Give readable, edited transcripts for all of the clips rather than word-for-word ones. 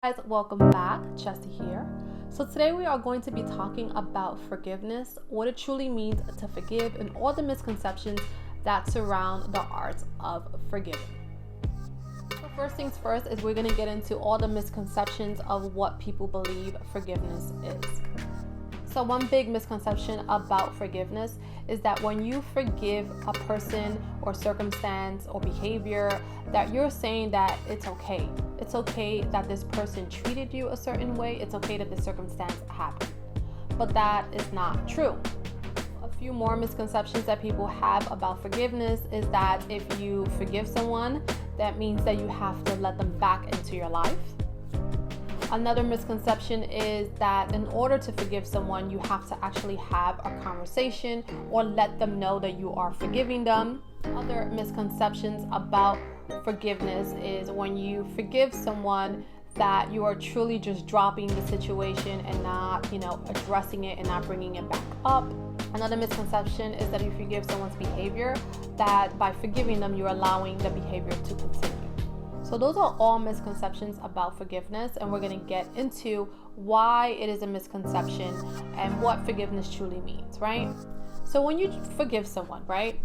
Guys, welcome back. Chesty here. So today we are going to be talking about forgiveness, what it truly means to forgive, and all the misconceptions that surround the art of forgiving. So first things first is we're going to get into all the misconceptions of what people believe forgiveness is. So one big misconception about forgiveness is that when you forgive a person or circumstance or behavior, that you're saying that it's okay. It's okay that this person treated you a certain way. It's okay that this circumstance happened. But that is not true. A few more misconceptions that people have about forgiveness is that if you forgive someone, that means that you have to let them back into your life. Another misconception is that in order to forgive someone, you have to actually have a conversation or let them know that you are forgiving them. Other misconceptions about forgiveness is when you forgive someone that you are truly just dropping the situation and not, addressing it and not bringing it back up. Another misconception is that if you forgive someone's behavior, that by forgiving them, you're allowing the behavior to continue. So those are all misconceptions about forgiveness, and we're going to get into why it is a misconception and what forgiveness truly means, right? So when you forgive someone, right,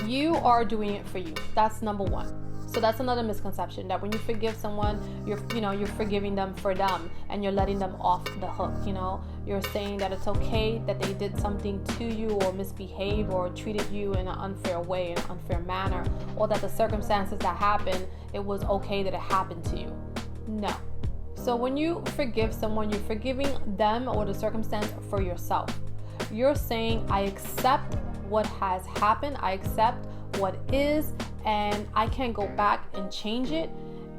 you are doing it for you. That's number one. So that's another misconception, that when you forgive someone, you're forgiving them for them and you're letting them off the hook. You're saying that it's okay that they did something to you or misbehaved or treated you in an unfair way, in an unfair manner, or that the circumstances that happened, it was okay that it happened to you. No. So when you forgive someone, you're forgiving them or the circumstance for yourself. You're saying, I accept what has happened, I accept what is, and I can't go back and change it,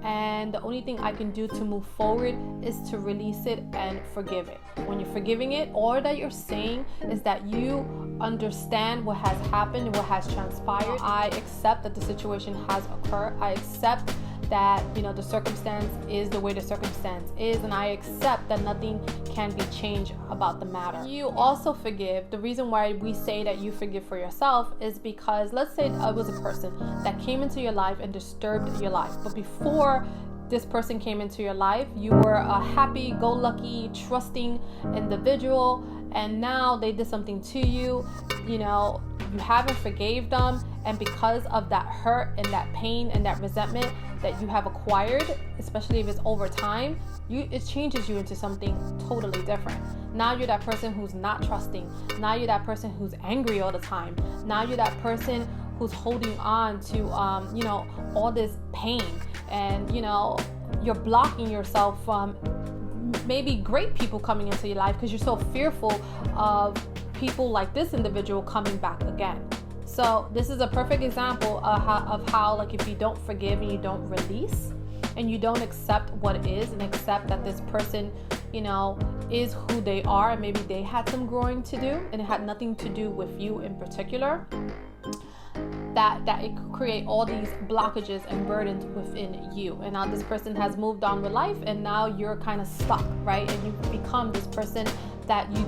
and the only thing I can do to move forward is to release it and forgive it. When you're forgiving it, all that you're saying is that you understand what has happened, what has transpired. I accept that the situation has occurred. I accept that the circumstance is the way the circumstance is, and I accept that nothing can be changed about the matter. You also forgive. The reason why we say that you forgive for yourself is because, let's say it was a person that came into your life and disturbed your life, but before this person came into your life, you were a happy-go-lucky, trusting individual, and now they did something to you. You haven't forgave them, and because of that hurt and that pain and that resentment that you have acquired, especially if it's over time, it changes you into something totally different. Now you're that person who's not trusting. Now you're that person who's angry all the time. Now you're that person who's holding on to all this pain, and you're blocking yourself from maybe great people coming into your life because you're so fearful of people like this individual coming back again. So this is a perfect example of how like, if you don't forgive and you don't release and you don't accept what it is and accept that this person is who they are, and maybe they had some growing to do and it had nothing to do with you in particular, that it could create all these blockages and burdens within you. And now this person has moved on with life, and now you're kind of stuck, right? And you've become this person that you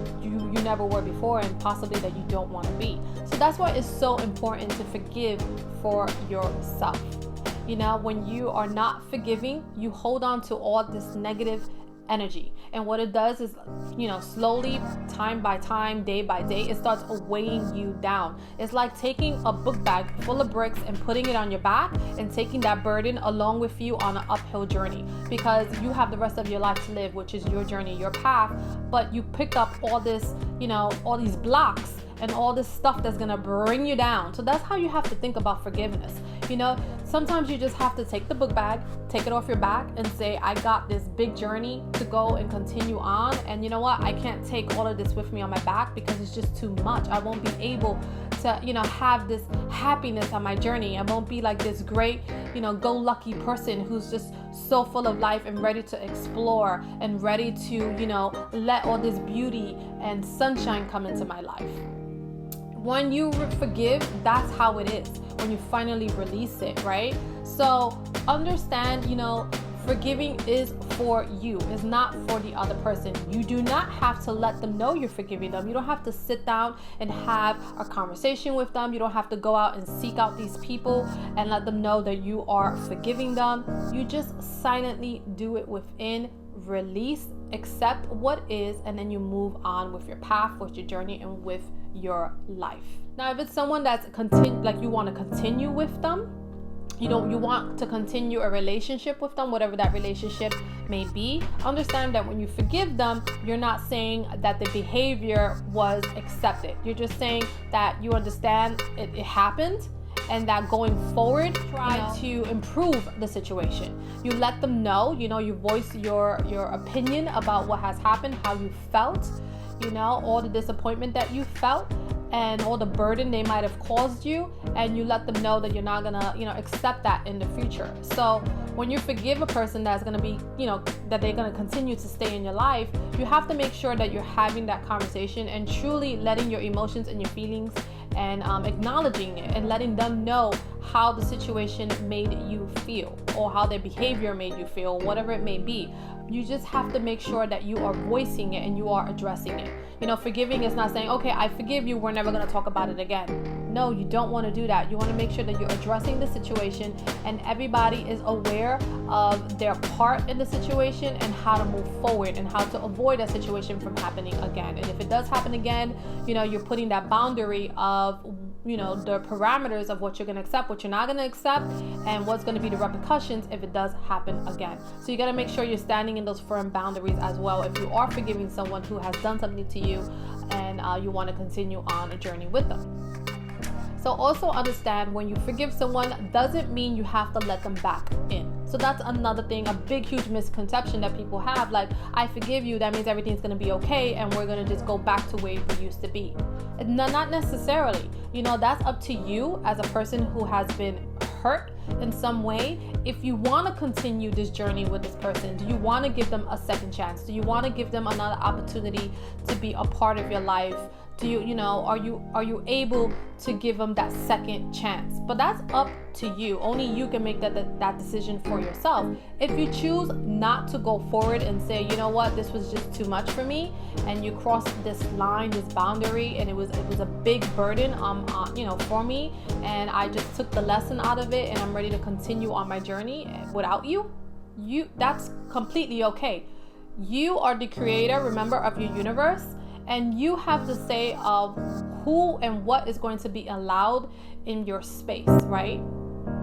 never were before, and possibly that you don't want to be. So that's why it's so important to forgive for yourself. When you are not forgiving, you hold on to all this negative energy, and what it does is slowly, time by time, day by day, it starts weighing you down. It's like taking a book bag full of bricks and putting it on your back and taking that burden along with you on an uphill journey, because you have the rest of your life to live, which is your journey, your path, but you pick up all this all these blocks and all this stuff that's gonna bring you down. So that's how you have to think about forgiveness. Sometimes you just have to take the book bag, take it off your back, and say, I got this big journey to go and continue on, and you know what, I can't take all of this with me on my back because it's just too much. I won't be able to have this happiness on my journey. I won't be like this great go lucky person who's just so full of life and ready to explore and ready to let all this beauty and sunshine come into my life. When you forgive, that's how it is when you finally release it, right? So understand, Forgiving is for you. It's not for the other person. You do not have to let them know you're forgiving them. You don't have to sit down and have a conversation with them. You don't have to go out and seek out these people and let them know that you are forgiving them. You just silently do it within, release, accept what is, and then you move on with your path, with your journey, and with your life. Now, if it's someone that's like you want to continue with them, you want to continue a relationship with them, whatever that relationship may be, understand that when you forgive them, you're not saying that the behavior was accepted. You're just saying that you understand it happened, and that going forward, try to improve the situation. You let them know, you voice your opinion about what has happened, how you felt, all the disappointment that you felt, and all the burden they might have caused you, and you let them know that you're not gonna accept that in the future. So when you forgive a person that's gonna be that they're gonna continue to stay in your life, you have to make sure that you're having that conversation and truly letting your emotions and your feelings and acknowledging it and letting them know how the situation made you feel, or how their behavior made you feel, whatever it may be. You just have to make sure that you are voicing it and you are addressing it. Forgiving is not saying, okay, I forgive you, we're never going to talk about it again. No, you don't want to do that. You want to make sure that you're addressing the situation and everybody is aware of their part in the situation and how to move forward and how to avoid a situation from happening again. And if it does happen again, you're putting that boundary of the parameters of what you're going to accept, what you're not going to accept, and what's going to be the repercussions if it does happen again. So you got to make sure you're standing in those firm boundaries as well if you are forgiving someone who has done something to you and you want to continue on a journey with them. So also understand, when you forgive someone doesn't mean you have to let them back in. So that's another thing, a big, huge misconception that people have. Like, I forgive you, that means everything's going to be okay and we're going to just go back to where we used to be. No, not necessarily. That's up to you as a person who has been hurt in some way. If you want to continue this journey with this person, do you want to give them a second chance? Do you want to give them another opportunity to be a part of your life? Do you, are you able to give them that second chance? But that's up to you. Only you can make that decision for yourself. If you choose not to go forward and say, you know what, this was just too much for me, and you crossed this line, this boundary, and it was a big burden for me, and I just took the lesson out of it and I'm ready to continue on my journey without you, that's completely okay. You are the creator, remember, of your universe. And you have the say of who and what is going to be allowed in your space, right?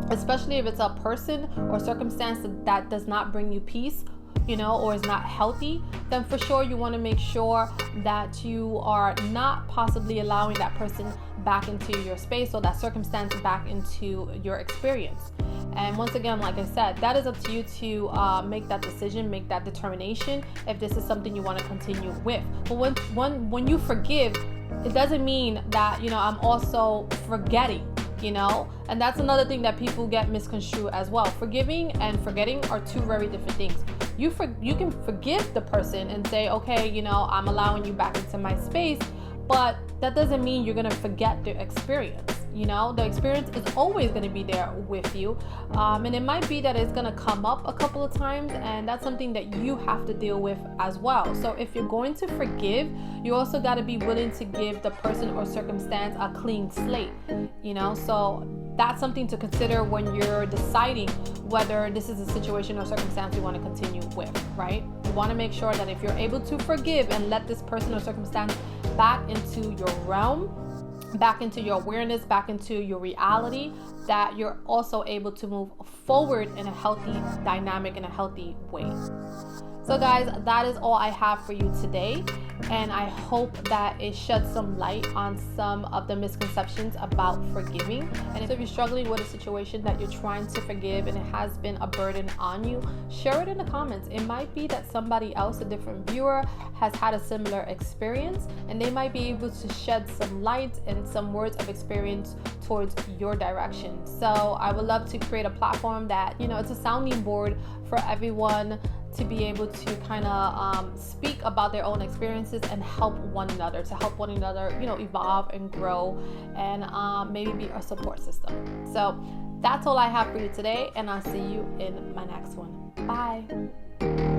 Especially if it's a person or circumstance that does not bring you peace, or is not healthy, then for sure you want to make sure that you are not possibly allowing that person back into your space or that circumstance back into your experience. And once again, like I said, that is up to you to make that decision, make that determination if this is something you want to continue with. But when you forgive, it doesn't mean that, I'm also forgetting, and that's another thing that people get misconstrued as well. Forgiving and forgetting are two very different things. You can forgive the person and say, okay, I'm allowing you back into my space, but that doesn't mean you're going to forget the experience. The experience is always going to be there with you. And it might be that it's going to come up a couple of times, and that's something that you have to deal with as well. So if you're going to forgive, you also got to be willing to give the person or circumstance a clean slate, so that's something to consider when you're deciding whether this is a situation or circumstance you want to continue with, right? You want to make sure that if you're able to forgive and let this person or circumstance back into your realm, back into your awareness, back into your reality, that you're also able to move forward in a healthy dynamic, in a healthy way. So guys, that is all I have for you today, and I hope that it sheds some light on some of the misconceptions about forgiving. And if you're struggling with a situation that you're trying to forgive and it has been a burden on you, share it in the comments. It might be that somebody else, a different viewer, has had a similar experience, and they might be able to shed some light and some words of experience towards your direction. So I would love to create a platform that, it's a sounding board for everyone to be able to kind of speak about their own experiences and help one another, evolve and grow, and maybe be a support system. So That's all I have for you today, and I'll see you in my next one. Bye.